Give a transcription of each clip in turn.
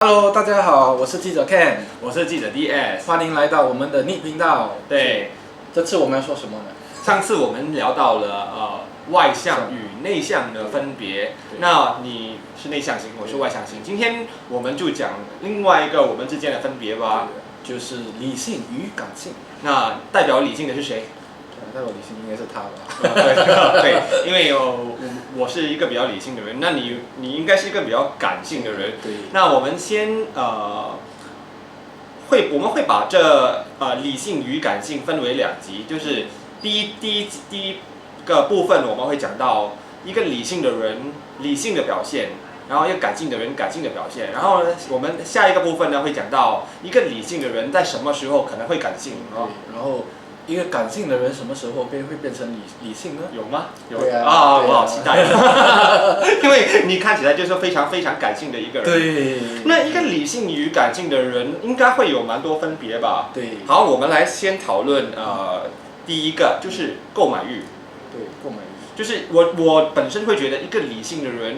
Hello，大家好，我是记者 Ken，我是记者 DS，欢迎来到我们的逆频道。对，这次我们要说什么呢？上次我们聊到了外向与内向的分别。那你是内向型，我是外向型。今天我们就讲另外一个我们之间的分别吧，就是理性与感性。那代表理性的是谁？代表理性应该是他吧？对，因为我是一个比较理性的人，那你应该是一个比较感性的人。对。那我们先我们会把这理性与感性分为两集，就是第一个部分我们会讲到一个理性的人理性的表现，然后一个感性的人感性的表现，然后呢，我们下一个部分呢会讲到一个理性的人在什么时候可能会感性，然后一个感性的人什么时候会变成理性呢？有吗？有啊，我好期待，因为你看起来就是非常非常感性的一个人。对。那一个理性与感性的人应该会有蛮多分别吧？对。好，我们来先讨论第一个就是购买欲。对，购买欲。就是我本身会觉得一个理性的人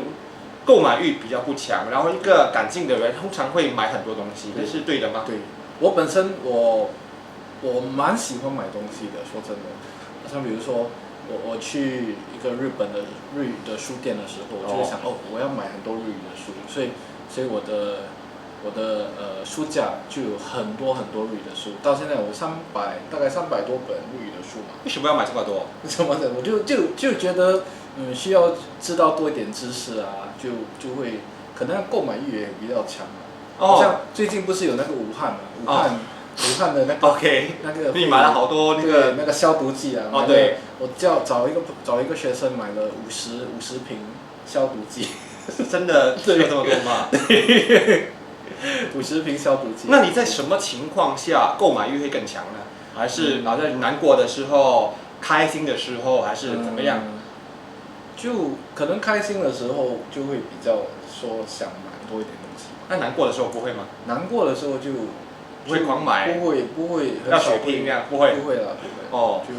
购买欲比较不强，然后一个感性的人通常会买很多东西，这是对的吗？对，我本身我蛮喜欢买东西的，说真的，像比如说我去一个日语的书店的时候，我就会想我要买很多日语的书，所以我的书架就有很多日语的书，到现在我大概300多本日语的书嘛。为什么要买这么多？什么的，我就觉得需要知道多一点知识啊，就会可能购买欲也比较强嘛。像最近不是有那个武汉的那个 OK 那个你买了好多那个消毒剂啊。对，我找一个学生买了50瓶消毒剂。真的有这么多吗？50瓶消毒剂。那你在什么情况下购买欲会更强呢？还是在难过的时候、开心的时候，还是怎么样？就可能开心的时候就会比较说想买多一点东西。那难过的时候不会吗？难过的时候就不会狂买，不会要血拼这样，不会啦，不会。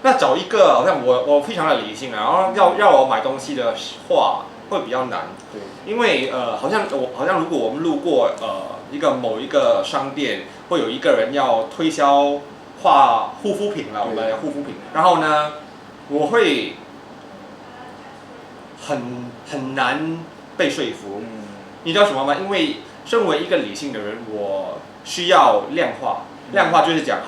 那找一个好像我非常的理性，然后要我买东西的话会比较难。对。因为好像如果我们路过某一个商店，会有一个人要推销护肤品了，我们护肤品，然后呢，我会很难被说服。你知道什么吗？因为身为一个理性的人，我需要量化。量化就是讲，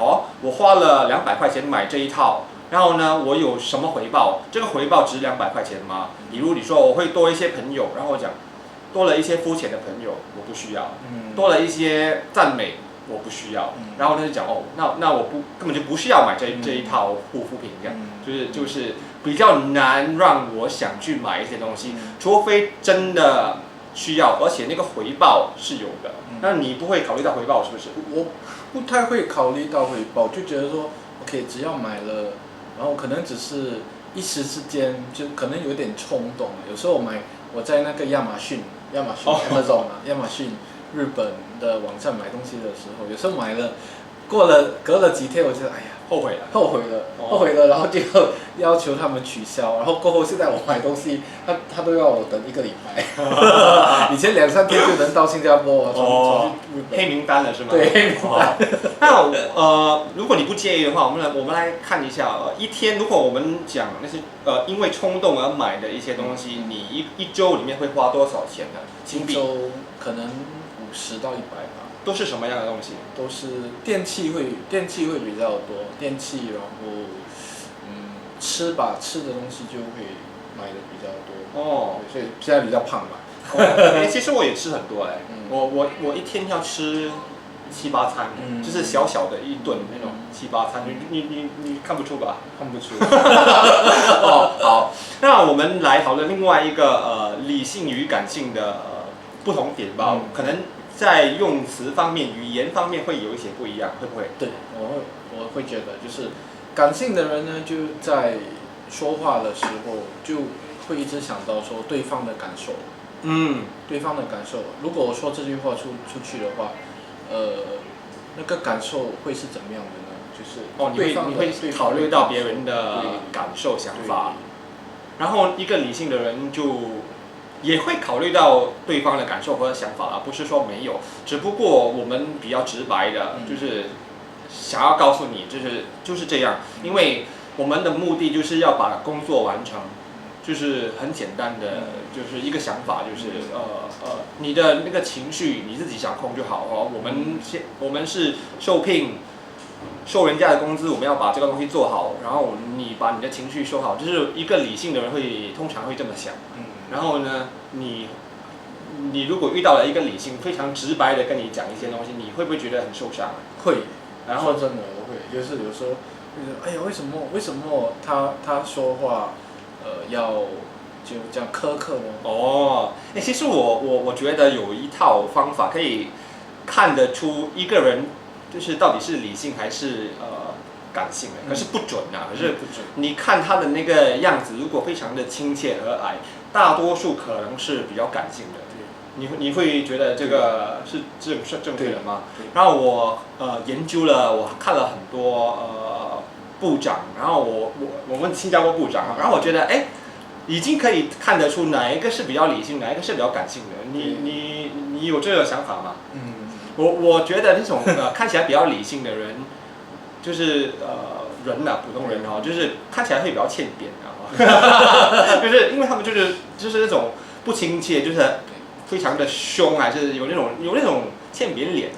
我花了200块钱买这一套，然后呢，我有什么回报？这个回报值200块钱吗？比如你说我会多一些朋友，然后我讲多了一些肤浅的朋友，我不需要；多了一些赞美，我不需要。然后他就讲那我根本就不需要买这一套护肤品，这样就是比较难让我想去买一些东西，除非真的需要，而且那个回报是有的。那你不会考虑到回报是不是？我不太会考虑到回报，就觉得说 OK， 只要买了，然后可能只是一时之间，就可能有点冲动。有时候我在那个亚马逊 Amazon 啊，亚马逊日本的网站买东西的时候，有时候买了，隔了几天，我觉得后悔了，然后就要求他们取消，然后过后现在我买东西，他都要我等1个礼拜，以前2-3天就能到新加坡，从日本。黑名单了是吗？对，黑名单。那如果你不介意的话，我们来看一下，一天如果我们讲那些因为冲动而买的一些东西，你一周里面会花多少钱呢？新币？一周可能50到100吧。都是什么样的东西？都是电器会比较多，电器，然后吃的东西就会买的比较多。所以现在比较胖嘛。其实我也吃很多我一天要吃7-8餐，就是小小的一顿那种7-8餐，你看不出吧？看不出。好，那我们来讨论另外一个理性与感性的不同点吧，可能在用词方面、语言方面会有一些不一样，会不会？对，我会觉得就是感性的人呢，就在说话的时候就会一直想到说对方的感受。对方的感受，如果我说这句话出去的话，那个感受会是怎么样的呢？就是你会考虑到别人的感受、想法，然后一个理性的人就也会考虑到对方的感受和想法啦，不是说没有，只不过我们比较直白的，就是想要告诉你，就是这样，因为我们的目的就是要把工作完成，就是很简单的，就是一个想法，就是你的那个情绪你自己掌控就好哦。我们是受人家的工资，我们要把这个东西做好，然后你把你的情绪收好，就是一个理性的人通常会这么想。然后呢，你如果遇到了一个理性非常直白的跟你讲一些东西，你会不会觉得很受伤？会，然后说真的我会，就是有时候哎呀，为什么他说话要就这样苛刻呢？哦，其实我觉得有一套方法可以看得出一个人就是到底是理性还是感性的，可是不准啊。可是你看他的那个样子，如果非常的亲切和蔼，大多数可能是比较感性的。你会觉得这个是正确的吗？然后我研究了，我看了很多部长，然后我问新加坡部长，然后我觉得已经可以看得出哪一个是比较理性，哪一个是比较感性的。你有这个想法吗？我觉得那种看起来比较理性的人，就是人啊，普通人哦，就是看起来会比较欠扁的就是因为他们就是那种不亲切，就是非常的凶，还是有那种欠扁脸。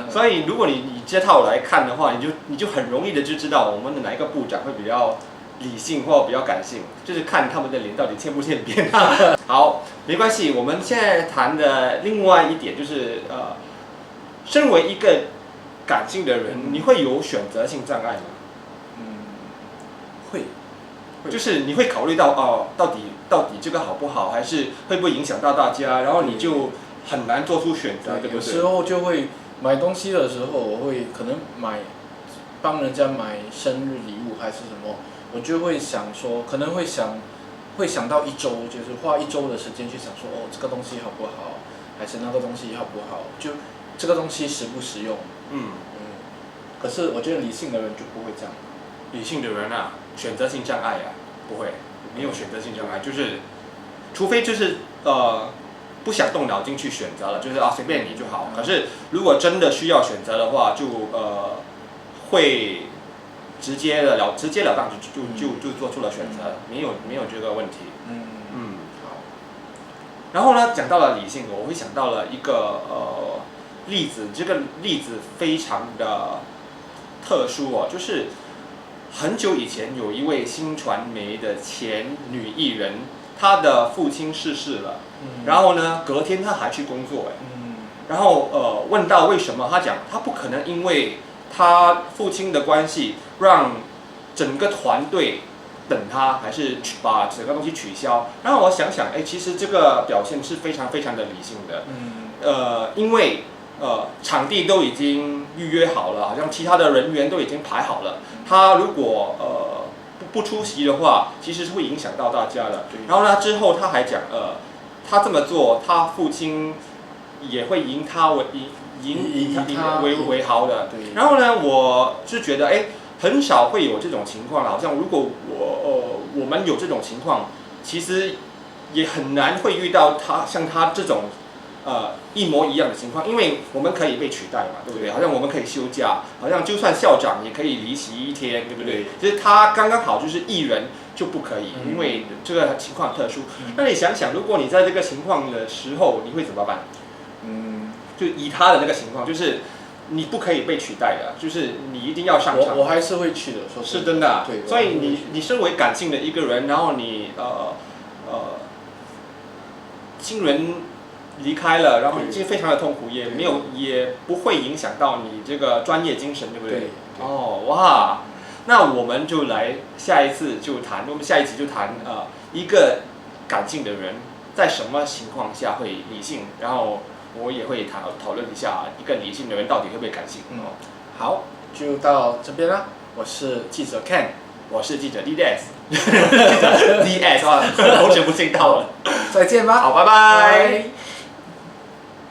所以如果你这套来看的话，你就很容易的就知道我们的哪一个部长会比较理性或比较感性，就是看他们的脸到底欠不欠扁。好，没关系，我们现在谈的另外一点就是身为一个感性的人，你会有选择性障碍吗？会，就是你会考虑到到底这个好不好，还是会不会影响到大家，然后你就很难做出选择，对不对？有时候就会买东西的时候，我会可能帮人家买生日礼物还是什么，我就会想说，可能会想到一周，就是花1周的时间去想说，这个东西好不好，还是那个东西好不好，就这个东西实不实用。可是我觉得理性的人就不会这样。理性的人啊，选择性障碍啊，不会，没有选择性障碍，就是除非就是不想动脑筋去选择了，就是随便你就好。可是如果真的需要选择的话，就会直截了当就做出了选择，没有这个问题。好。然后呢，讲到了理性，我会想到了一个例子，这个例子非常的特殊哦，就是很久以前有一位新传媒的前女艺人，她的父亲逝世了，然后呢，隔天她还去工作然后问到为什么，她讲她不可能因为她父亲的关系让整个团队等她，还是把整个东西取消。然后我想想，其实这个表现是非常非常的理性的，因为场地都已经预约好了，好像其他的人员都已经排好了。他如果不出席的话，其实是会影响到大家的。然后呢，之后他还讲，他这么做，他父亲也会以他为豪的。然后呢，我是觉得，很少会有这种情况了。好像如果我们有这种情况，其实也很难会遇到像他这种一模一样的情况，因为我们可以被取代嘛，对不对？好像我们可以休假，好像就算校长也可以离席1天，对不对？其实他刚刚好就是艺人就不可以，因为这个情况特殊。那你想想，如果你在这个情况的时候，你会怎么办？就以他的那个情况，就是你不可以被取代的，就是你一定要上场。我还是会去的，说是真的。对，所以你身为感性的一个人，然后你亲人离开了，然后你非常的痛苦，也不会影响到你这个专业精神，对不对？哇，那我们就来下一次就谈，我们下一集就谈一个感性的人在什么情况下会理性，然后我也会讨论一下一个理性的人到底会不会感性。好，就到这边啦。我是记者 Ken， 我是记者 DS， DS 啊，好久不见到了，再见吧。好，拜拜。